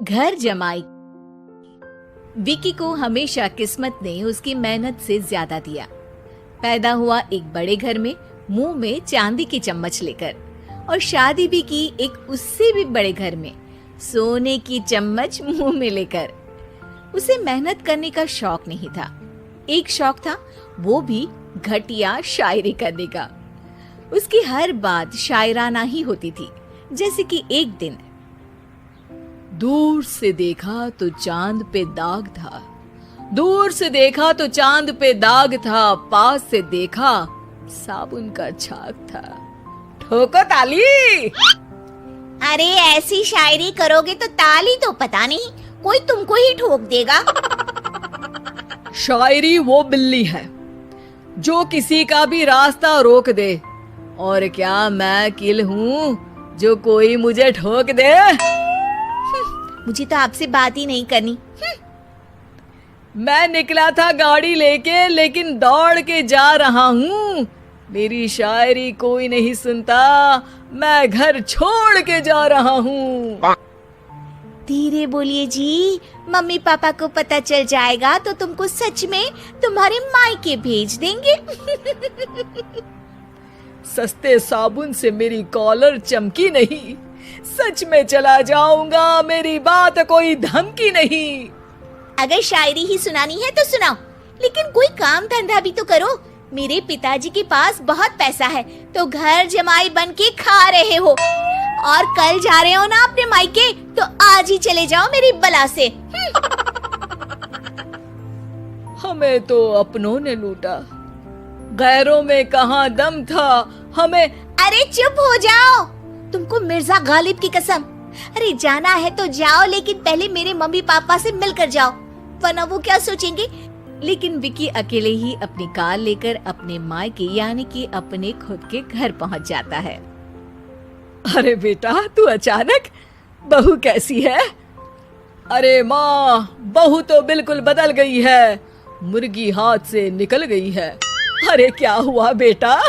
घर जमाई। विकी को हमेशा किस्मत ने उसकी मेहनत से ज्यादा दिया। पैदा हुआ एक बड़े घर में, मुंह में चांदी की चम्मच लेकर, और शादी भी की एक उससे भी बड़े घर में, सोने की चम्मच मुंह में लेकर। उसे मेहनत करने का शौक नहीं था। एक शौक था, वो भी घटिया शायरी करने का। उसकी हर बात शायराना ही होती थी। जैसे कि एक दिन, दूर से देखा तो चांद पे दाग था, दूर से देखा तो चांद पे दाग था, पास से देखा साबुन का छाग था। ठोको ताली। अरे ऐसी शायरी करोगे तो ताली तो पता नहीं, कोई तुमको ही ठोक देगा। शायरी वो बिल्ली है जो किसी का भी रास्ता रोक दे, और क्या मैं किल हूँ जो कोई मुझे ठोक दे। मुझे तो आपसे बात ही नहीं करनी। मैं निकला था गाड़ी लेके, लेकिन दौड़ के जा रहा हूँ। मेरी शायरी कोई नहीं सुनता, मैं घर छोड़ के जा रहा हूँ। धीरे बोलिए जी, मम्मी पापा को पता चल जाएगा तो तुमको सच में तुम्हारे मायके भेज देंगे। सस्ते साबुन से मेरी कॉलर चमकी नहीं, सच में चला जाऊंगा, मेरी बात कोई धमकी नहीं। अगर शायरी ही सुनानी है तो सुनाओ, लेकिन कोई काम धंधा भी तो करो। मेरे पिताजी के पास बहुत पैसा है, तो घर जमाई बन के खा रहे हो, और कल जा रहे हो ना अपने मायके, तो आज ही चले जाओ मेरी बला से। हमें तो अपनों ने लूटा, गैरों में कहाँ दम था हमें। अरे चुप हो जाओ, तुमको मिर्जा गालिब की कसम। अरे जाना है तो जाओ, लेकिन पहले मेरे मम्मी पापा से मिलकर जाओ, वरना वो क्या सोचेंगे। लेकिन विकी अकेले ही अपनी कार लेकर अपने मायके यानी कि अपने खुद के घर पहुंच जाता है। अरे बेटा, तू अचानक, बहू कैसी है? अरे माँ, बहू तो बिल्कुल बदल गई है, मुर्गी हाथ से निकल गई है। अरे क्या हुआ बेटा?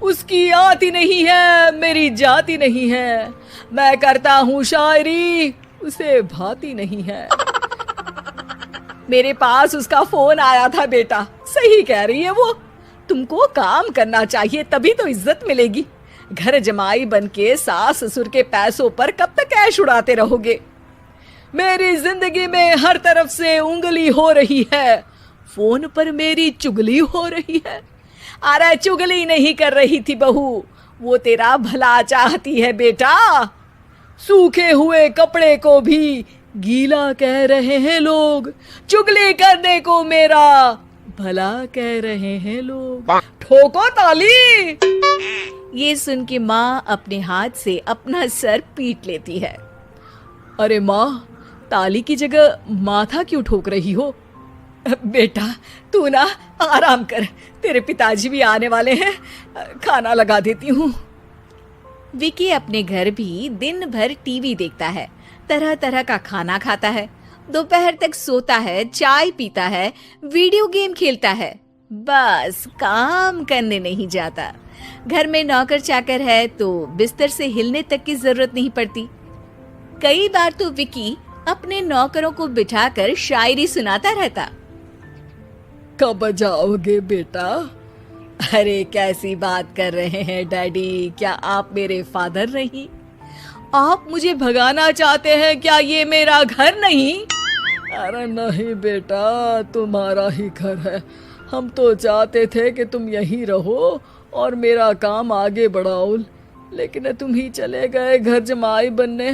उसकी आती नहीं है, मेरी जाती नहीं है। मैं करता हूँ शायरी, उसे भाती नहीं है। मेरे पास उसका फोन आया था बेटा, सही कह रही है वो। तुमको काम करना चाहिए, तभी तो इज्जत मिलेगी। घर जमाई बनके सास ससुर के पैसों पर कब तक ऐश उड़ाते रहोगे? मेरी जिंदगी में हर तरफ से उंगली हो रही है, फोन पर मेरी चुगली हो रही है। अरे चुगली नहीं कर रही थी बहू, वो तेरा भला चाहती है बेटा। सूखे हुए कपड़े को भी गीला कह रहे हैं लोग, चुगली करने को मेरा भला कह रहे हैं लोग। ठोको ताली। ये सुन के माँ अपने हाथ से अपना सर पीट लेती है। अरे माँ, ताली की जगह माथा क्यों ठोक रही हो? बेटा तू ना आराम कर, तेरे पिताजी भी आने वाले हैं, खाना लगा देती हूँ। विकी अपने घर भी दिन भर टीवी देखता है, तरह तरह का खाना खाता है, दोपहर तक सोता है, चाय पीता है, वीडियो गेम खेलता है, बस काम करने नहीं जाता। घर में नौकर चाकर है तो बिस्तर से हिलने तक की जरूरत नहीं पड़ती। कई बार तो विकी अपने नौकरों को बिठाकर शायरी सुनाता रहता। कब जाओगे बेटा? अरे कैसी बात कर रहे हैं डैडी, क्या आप मेरे फादर नहीं? आप मुझे भगाना चाहते हैं क्या? ये मेरा घर नहीं। अरे नहीं बेटा, तुम्हारा ही घर है। हम तो चाहते थे कि तुम यहीं रहो और मेरा काम आगे बढ़ाओ, लेकिन तुम ही चले गए घर जमाई बनने।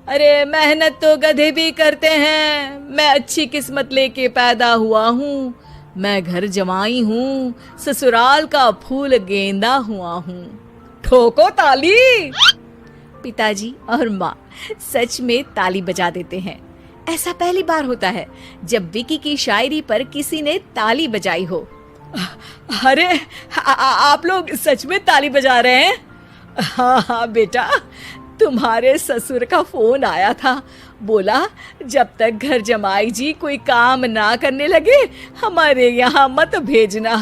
अरे मेहनत तो गधे भी करते हैं, मैं अच्छी किस्मत लेके पैदा हुआ हूँ, मैं घर जमाई हूँ, ससुराल का फूल गेंदा हुआ हूँ। ठोको ताली। पिताजी और माँ सच में ताली बजा देते हैं। ऐसा पहली बार होता है जब विकी की शायरी पर किसी ने ताली बजाई हो। अरे आप लोग सच में ताली बजा रहे हैं? हाँ हाँ बेटा, तुम्हारे ससुर का फोन आया था, बोला जब तक घर जमाई जी कोई काम ना करने लगे हमारे यहाँ मत भेजना।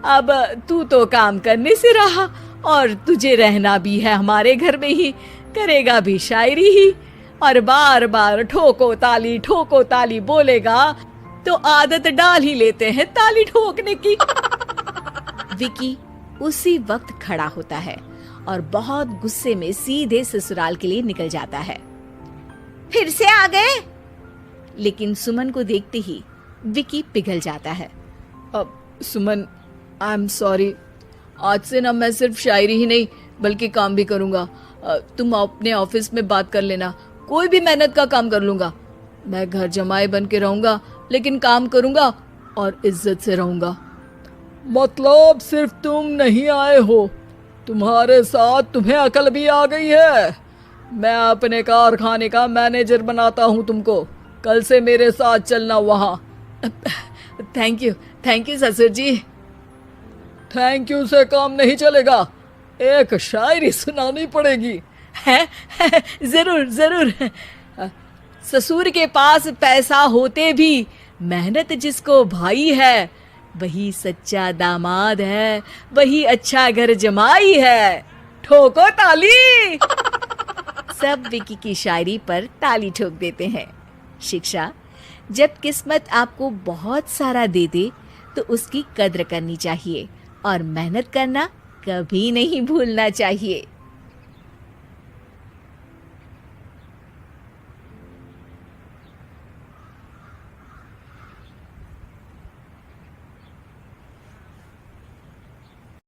अब तू तो काम करने से रहा और तुझे रहना भी है हमारे घर में ही, करेगा भी शायरी ही। और बार बार ठोको ताली बोलेगा तो आदत डाल ही लेते हैं ताली ठोकने की। विकी उसी वक्त खड़ा होता है और बहुत गुस्से में सीधे ससुराल के लिए निकल जाता है। फिर से आ गए? लेकिन सुमन को देखते ही विकी पिघल जाता है। अब सुमन, आई एम सॉरी, आज से ना मैं सिर्फ शायरी ही नहीं बल्कि काम भी करूंगा। तुम अपने ऑफिस में बात कर लेना, कोई भी मेहनत का काम कर लूंगा। मैं घर जमाई बन के रहूंगा लेकिन काम करूंगा और इज्जत से रहूंगा। मतलब सिर्फ तुम नहीं आए हो, तुम्हारे साथ तुम्हें अकल भी आ गई है। मैं अपने कारखाने का मैनेजर बनाता हूँ तुमको, कल से मेरे साथ चलना वहाँ। थैंक यू ससुर जी। थैंक यू से काम नहीं चलेगा, एक शायरी सुनानी पड़ेगी। है जरूर। ससुर के पास पैसा होते भी मेहनत जिसको भाई है, वही सच्चा दामाद है, वही अच्छा घर जमाई है। ठोको ताली। सब विकी की शायरी पर ताली ठोक देते हैं। शिक्षा, जब किस्मत आपको बहुत सारा दे दे तो उसकी कद्र करनी चाहिए और मेहनत करना कभी नहीं भूलना चाहिए।